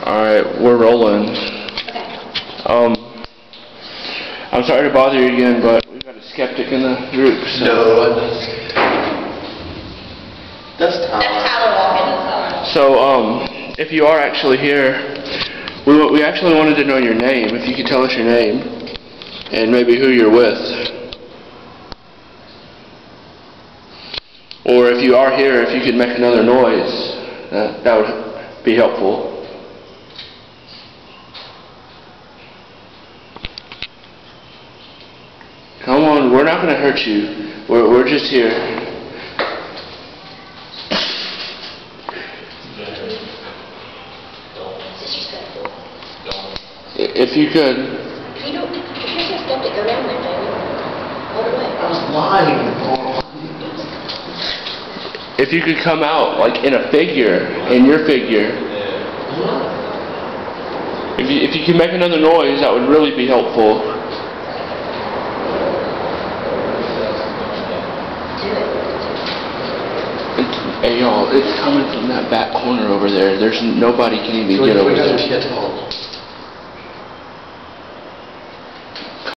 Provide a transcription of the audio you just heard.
Alright, we're rolling. Okay. I'm sorry to bother you again, but we've got a skeptic in the group, so... No, that's Tyler. That's Tyler walking. So, if you are actually here, we actually wanted to know your name, if you could tell us your name, and maybe who you're with. Or if you are here, if you could make another noise, that would be helpful. Come on, we're not going to hurt you. We're just here. If you could. You know, if you're so skeptic, go down there, Jamie. All the way. I was lying. If you could come out, like, in a figure, in your figure. If you could make another noise, that would really be helpful. Hey y'all, it's coming from that back corner over there. There's nobody can even get over there.